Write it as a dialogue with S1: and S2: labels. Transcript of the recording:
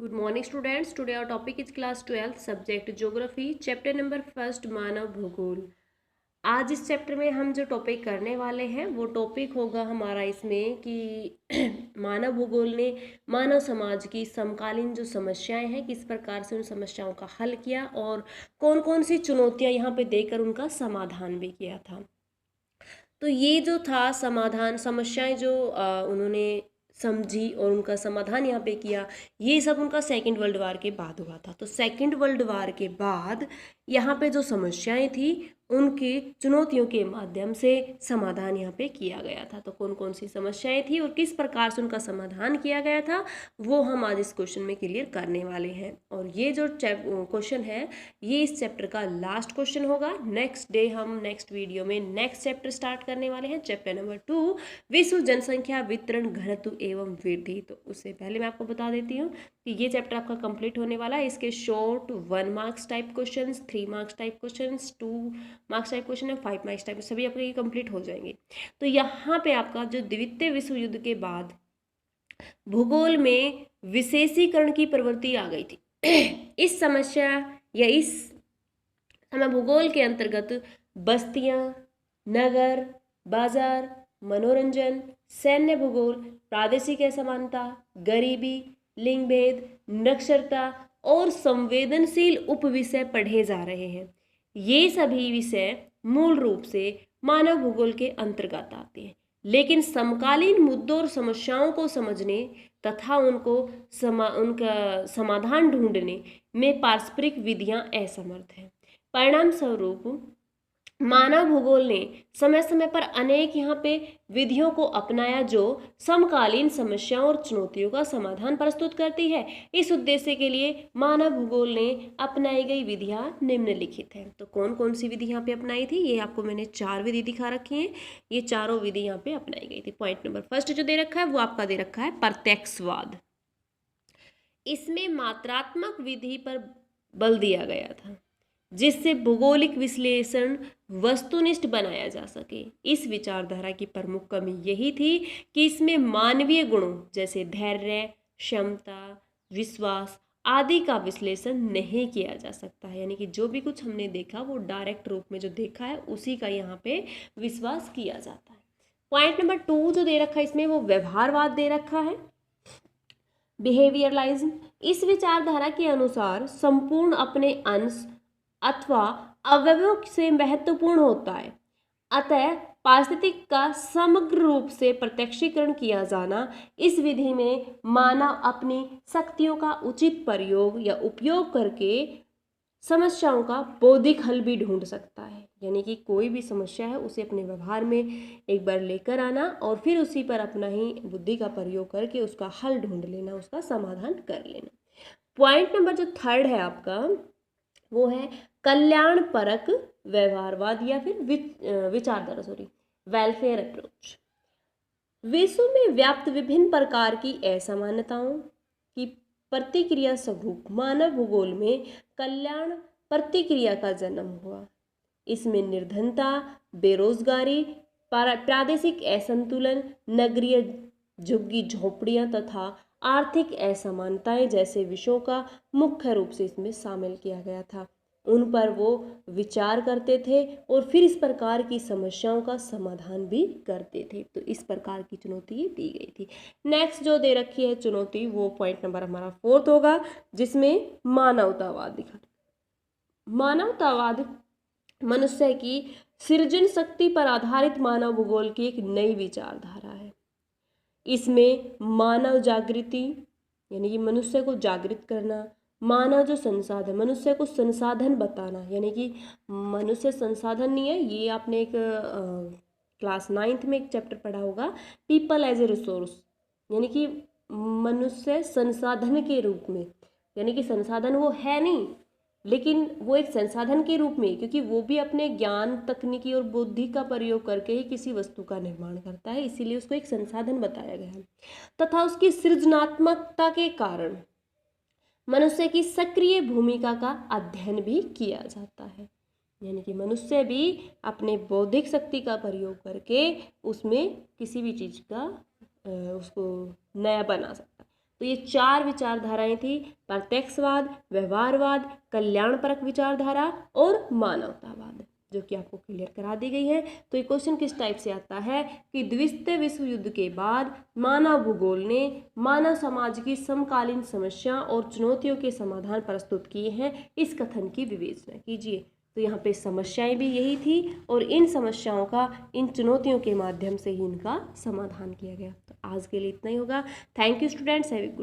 S1: Good morning students. Today our topic is class 12 subject geography chapter number 1 मानव भूगोल। आज इस chapter में हम जो टॉपिक करने वाले हैं वो टॉपिक होगा हमारा इसमें कि मानव भूगोल ने मानव समाज की समकालीन जो समस्याएं हैं किस प्रकार से उन समस्याओं का हल किया और कौन कौन सी चुनौतियां यहाँ पे देकर उनका समाधान भी किया था। तो ये जो था समाधान समस्याएं जो उन्होंने समझी और उनका समाधान यहाँ पे किया, ये सब उनका सेकेंड वर्ल्ड वार के बाद हुआ था। तो सेकेंड वर्ल्ड वार के बाद यहाँ पे जो समस्याएं थी उनकी चुनौतियों के माध्यम से समाधान यहाँ पे किया गया था। तो कौन कौन सी समस्याएं थी और किस प्रकार से उनका समाधान किया गया था वो हम आज इस क्वेश्चन में क्लियर करने वाले हैं। और ये जो क्वेश्चन है ये इस चैप्टर का लास्ट क्वेश्चन होगा। नेक्स्ट डे हम नेक्स्ट वीडियो में नेक्स्ट चैप्टर स्टार्ट करने वाले हैं, चैप्टर नंबर 2 विश्व जनसंख्या वितरण घनत्व एवं वृद्धि। तो उससे पहले मैं आपको बता देती हूँ कि ये चैप्टर आपका कंप्लीट होने वाला है। इसके short 1 marks type question, 3 marks type question, 2 marks type question है, 5 मार्क्स टाइप, सभी आपके ये कंप्लीट हो जाएंगे। तो यहाँ पे आपका जो द्वितीय विश्व युद्ध के बाद भूगोल में विशेषीकरण की प्रवृत्ति आ गई थी। इस समस्या या इस समय भूगोल के अंतर्गत बस्तियां, नगर, बाजार, मनोरंजन, सैन्य भूगोल, प्रादेशिक असमानता, गरीबी, लिंग भेद, निरक्षरता और संवेदनशील उपविषय पढ़े जा रहे हैं। ये सभी विषय मूल रूप से मानव भूगोल के अंतर्गत आते हैं, लेकिन समकालीन मुद्दों और समस्याओं को समझने तथा उनका समाधान ढूंढने में पारस्परिक विधियां असमर्थ हैं। परिणाम स्वरूप मानव भूगोल ने समय समय पर अनेक यहाँ पे विधियों को अपनाया जो समकालीन समस्याओं और चुनौतियों का समाधान प्रस्तुत करती है। इस उद्देश्य के लिए मानव भूगोल ने अपनाई गई विधियां निम्नलिखित हैं। तो कौन कौन सी विधि यहाँ पे अपनाई थी, ये आपको मैंने 4 विधि दिखा रखी हैं। ये चारों विधि यहाँ पे अपनाई गई थी। पॉइंट नंबर 1 जो दे रखा है वो आपका दे रखा है प्रत्यक्षवाद। इसमें मात्रात्मक विधि पर बल दिया गया था जिससे भौगोलिक विश्लेषण वस्तुनिष्ठ बनाया जा सके। इस विचारधारा की प्रमुख कमी यही थी कि इसमें मानवीय गुणों जैसे धैर्य, क्षमता, विश्वास आदि का विश्लेषण नहीं किया जा सकता है। यानी कि जो भी कुछ हमने देखा वो डायरेक्ट रूप में जो देखा है उसी का यहाँ पे विश्वास किया जाता है। पॉइंट नंबर 2 जो दे रखा है इसमें वो व्यवहारवाद दे रखा है, बिहेवियरलाइज्म। इस विचारधारा के अनुसार संपूर्ण अपने अंश अथवा अवयवों से महत्वपूर्ण होता है, अतः पारिस्थितिक का समग्र रूप से प्रत्यक्षीकरण किया जाना। इस विधि में मानव अपनी शक्तियों का उचित प्रयोग या उपयोग करके समस्याओं का बौद्धिक हल भी ढूंढ सकता है। यानी कि कोई भी समस्या है उसे अपने व्यवहार में एक बार लेकर आना और फिर उसी पर अपना ही बुद्धि का प्रयोग करके उसका हल ढूंढ लेना, उसका समाधान कर लेना। पॉइंट नंबर जो 3 है आपका वो है कल्याण परक व्यवहारवाद या फिर विचारधारा वेलफेयर अप्रोच। विश्व में व्याप्त विभिन्न प्रकार की असमानताओं की प्रतिक्रिया स्वरूप मानव भूगोल में कल्याण प्रतिक्रिया का जन्म हुआ। इसमें निर्धनता, बेरोजगारी, प्रादेशिक असंतुलन, नगरीय झुग्गी झोपड़ियां तथा आर्थिक असमानताएं जैसे विषयों का मुख्य रूप से इसमें शामिल किया गया था। उन पर वो विचार करते थे और फिर इस प्रकार की समस्याओं का समाधान भी करते थे। तो इस प्रकार की चुनौती दी गई थी। नेक्स्ट जो दे रखी है चुनौती वो पॉइंट नंबर हमारा 4 होगा जिसमें मानवतावाद दिखा। मानवतावाद मनुष्य की सृजन शक्ति पर आधारित मानव भूगोल की एक नई विचारधारा है। इसमें मानव जागृति यानी कि मनुष्य को जागृत करना, मानव जो संसाधन मनुष्य को संसाधन बताना, यानी कि मनुष्य संसाधन नहीं है, ये आपने एक क्लास 9th में एक चैप्टर पढ़ा होगा पीपल एज ए रिसोर्स, यानी कि मनुष्य संसाधन के रूप में, यानी कि संसाधन वो है नहीं लेकिन वो एक संसाधन के रूप में, क्योंकि वो भी अपने ज्ञान, तकनीकी और बुद्धि का प्रयोग करके ही किसी वस्तु का निर्माण करता है, इसीलिए उसको एक संसाधन बताया गया है। तथा उसकी सृजनात्मकता के कारण मनुष्य की सक्रिय भूमिका का अध्ययन भी किया जाता है। यानी कि मनुष्य भी अपने बौद्धिक शक्ति का प्रयोग करके उसमें किसी भी चीज़ का उसको नया बना सकता है। तो ये 4 विचारधाराएं थी, प्रत्यक्षवाद, व्यवहारवाद, कल्याणपरक विचारधारा और मानवतावाद, जो कि आपको क्लियर करा दी गई है। तो ये क्वेश्चन किस टाइप से आता है कि द्वितीय विश्व युद्ध के बाद मानव भूगोल ने मानव समाज की समकालीन समस्या और चुनौतियों के समाधान प्रस्तुत किए हैं, इस कथन की विवेचना कीजिए। तो यहाँ पे समस्याएं भी यही थी और इन समस्याओं का, इन चुनौतियों के माध्यम से ही इनका समाधान किया गया। तो आज के लिए इतना ही होगा। Thank you students, have a good